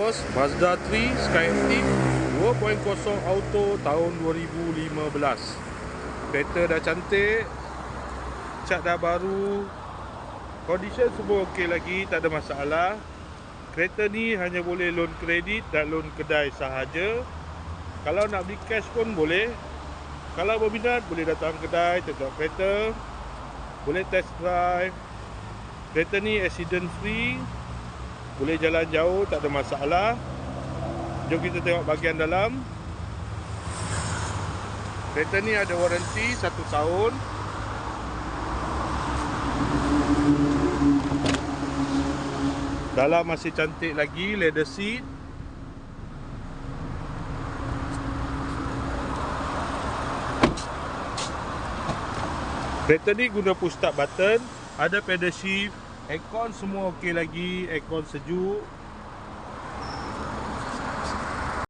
Bos, Mazda 3 Skyactiv 2.0 auto tahun 2015. Kereta dah cantik, cat dah baru, condition semua okey lagi, tak ada masalah. Kereta ni hanya boleh loan kredit dan loan kedai sahaja. Kalau nak beli cash pun boleh. Kalau berminat boleh datang kedai, tengok kereta, boleh test drive. Kereta ni accident free, boleh jalan jauh, tak ada masalah. Jom kita tengok bahagian dalam. Kereta ni ada waranti 1 tahun. Dalam masih cantik lagi, leather seat. Kereta ni guna push start button, ada pedal shift, aircon semua okey lagi, aircon sejuk.